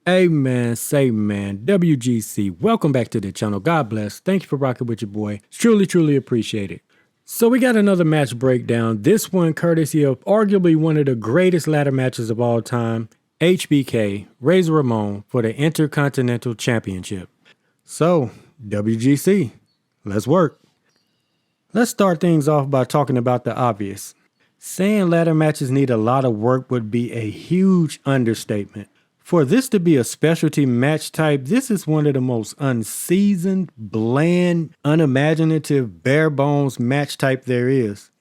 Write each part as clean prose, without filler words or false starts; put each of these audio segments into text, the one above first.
Amen, say man, WGC, welcome back to the channel. God bless. Thank you for rocking with your boy. It's truly appreciate it. So we got another match breakdown. This one courtesy of arguably one of the greatest ladder matches of all time, HBK, Razor Ramon for the Intercontinental Championship. So, WGC, let's work. Let's start things off by talking about the obvious. Saying ladder matches need a lot of work would be a huge understatement. For this to be a specialty match type, this is one of the most unseasoned, bland, unimaginative, bare bones match type there is.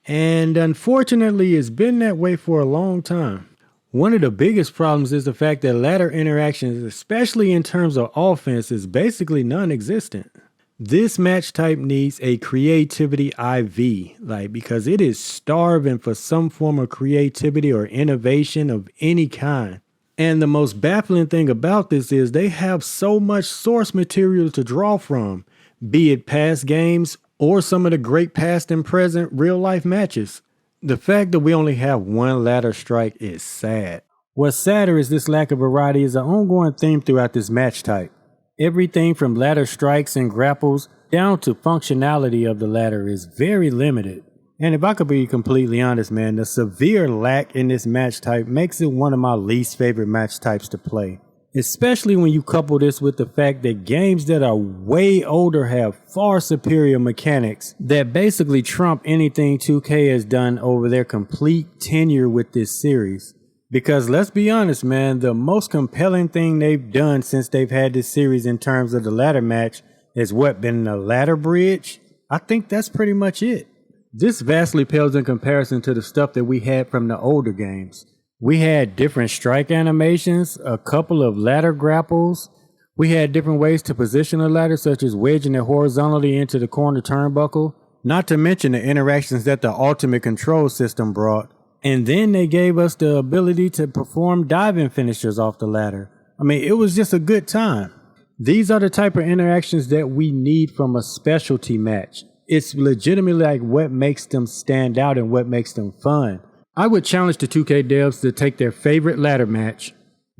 And unfortunately, it's been that way for a long time. One of the biggest problems is the fact that ladder interactions, especially in terms of offense, is basically non-existent. This match type needs a creativity IV, because it is starving for some form of creativity or innovation of any kind. And the most baffling thing about this is they have so much source material to draw from, be it past games or some of the great past and present real life matches. The fact that we only have one ladder strike is sad. What's sadder is this lack of variety is an ongoing theme throughout this match type. Everything from ladder strikes and grapples down to functionality of the ladder is very limited. And if I could be completely honest, man, the severe lack in this match type makes it one of my least favorite match types to play. Especially when you couple this with the fact that games that are way older have far superior mechanics that basically trump anything 2K has done over their complete tenure with this series. Because let's be honest, man, the most compelling thing they've done since they've had this series in terms of the ladder match is been the ladder bridge? I think that's pretty much it. This vastly pales in comparison to the stuff that we had from the older games. We had different strike animations, a couple of ladder grapples. We had different ways to position a ladder, such as wedging it horizontally into the corner turnbuckle, not to mention the interactions that the Ultimate Control system brought. And then they gave us the ability to perform diving finishers off the ladder. I mean, it was just a good time. These are the type of interactions that we need from a specialty match. It's legitimately like what makes them stand out and what makes them fun. I would challenge the 2K devs to take their favorite ladder match,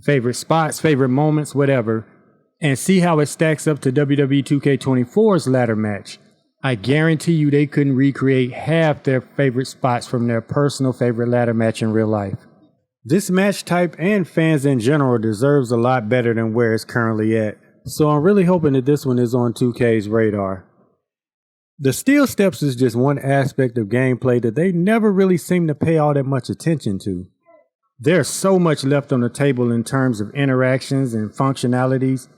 favorite spots, favorite moments, whatever, and see how it stacks up to WWE2K24's ladder match. I guarantee you they couldn't recreate half their favorite spots from their personal favorite ladder match in real life. This match type and fans in general deserves a lot better than where it's currently at, so I'm really hoping that this one is on 2K's radar. The steel steps is just one aspect of gameplay that they never really seem to pay all that much attention to. There's so much left on the table in terms of interactions and functionalities.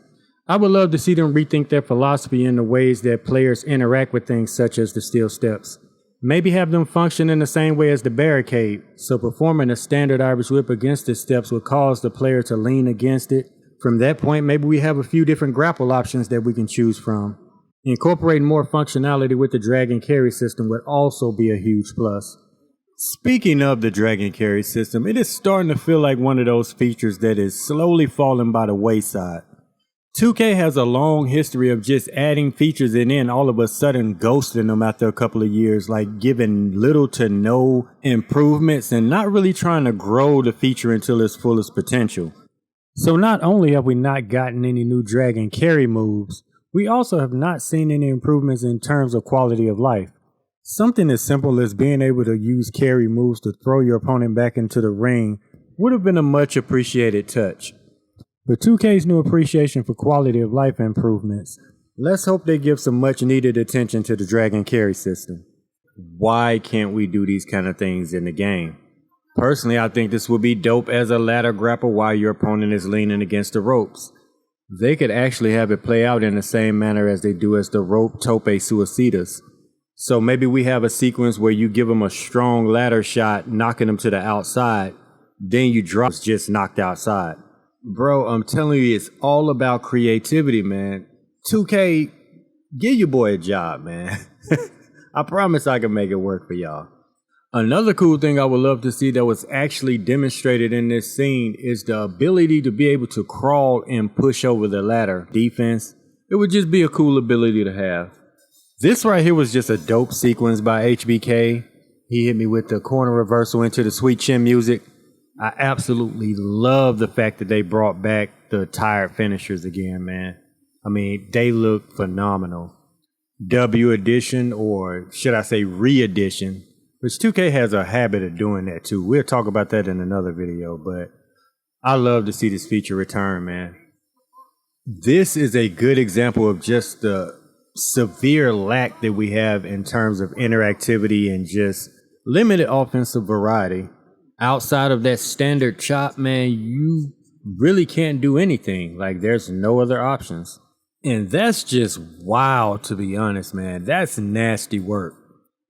I would love to see them rethink their philosophy in the ways that players interact with things such as the steel steps. Maybe have them function in the same way as the barricade, so performing a standard Irish whip against the steps would cause the player to lean against it. From that point, maybe we have a few different grapple options that we can choose from. Incorporating more functionality with the drag and carry system would also be a huge plus. Speaking of the drag and carry system, it is starting to feel like one of those features that is slowly falling by the wayside. 2K has a long history of just adding features and then all of a sudden ghosting them after a couple of years, like giving little to no improvements and not really trying to grow the feature until its fullest potential. So not only have we not gotten any new drag and carry moves, we also have not seen any improvements in terms of quality of life. Something as simple as being able to use carry moves to throw your opponent back into the ring would have been a much appreciated touch. With 2K's new appreciation for quality of life improvements, let's hope they give some much needed attention to the drag and carry system. Why can't we do these kind of things in the game? Personally, I think this would be dope as a ladder grapple while your opponent is leaning against the ropes. They could actually have it play out in the same manner as they do as the rope tope suicidas. So maybe we have a sequence where you give them a strong ladder shot, knocking them to the outside, then you drop just knocked outside. Bro, I'm telling you, it's all about creativity, man. 2K, give your boy a job, man. I promise I can make it work for y'all. Another cool thing I would love to see that was actually demonstrated in this scene is the ability to be able to crawl and push over the ladder defense. It would just be a cool ability to have. This right here was just a dope sequence by HBK. He hit me with the corner reversal into the sweet chin music. I absolutely love the fact that they brought back the tired finishers again, man. I mean, they look phenomenal. W edition, or should I say re-edition, which 2K has a habit of doing that too. We'll talk about that in another video, but I love to see this feature return, man. This is a good example of just the severe lack that we have in terms of interactivity and just limited offensive variety. Outside of that standard chop, man, you really can't do anything. Like, there's no other options. And that's just wild, to be honest, man. That's nasty work.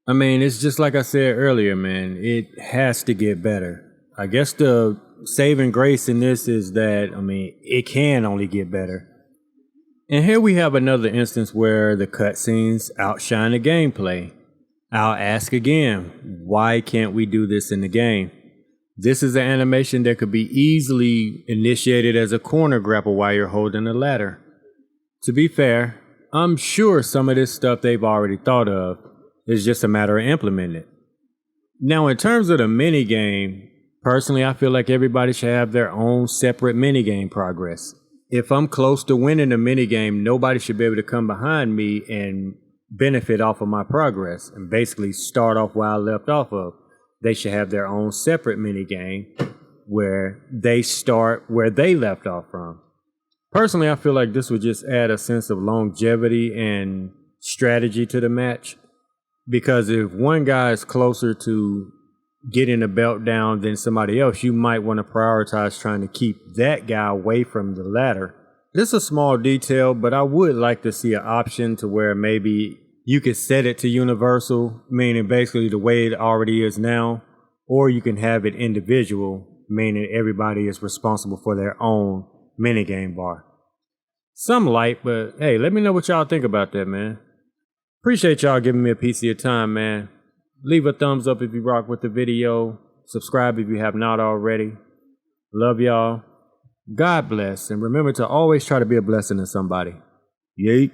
I mean, it's just like I said earlier, man. It has to get better. I guess the saving grace in this is that, I mean, it can only get better. And here we have another instance where the cutscenes outshine the gameplay. I'll ask again, why can't we do this in the game? This is an animation that could be easily initiated as a corner grapple while you're holding a ladder. To be fair, I'm sure some of this stuff they've already thought of. It's just a matter of implementing it. Now, in terms of the minigame, personally, I feel like everybody should have their own separate minigame progress. If I'm close to winning a minigame, nobody should be able to come behind me and benefit off of my progress and basically start off where I left off of. They should have their own separate minigame where they start where they left off from. Personally, I feel like this would just add a sense of longevity and strategy to the match. Because if one guy is closer to getting a belt down than somebody else, you might want to prioritize trying to keep that guy away from the ladder. This is a small detail, but I would like to see an option to where maybe you could set it to universal, meaning basically the way it already is now, or you can have it individual, meaning everybody is responsible for their own minigame bar. Some light, but hey, let me know what y'all think about that, man. Appreciate y'all giving me a piece of your time, man. Leave a thumbs up if you rock with the video. Subscribe if you have not already. Love y'all. God bless. And remember to always try to be a blessing to somebody. Yeet.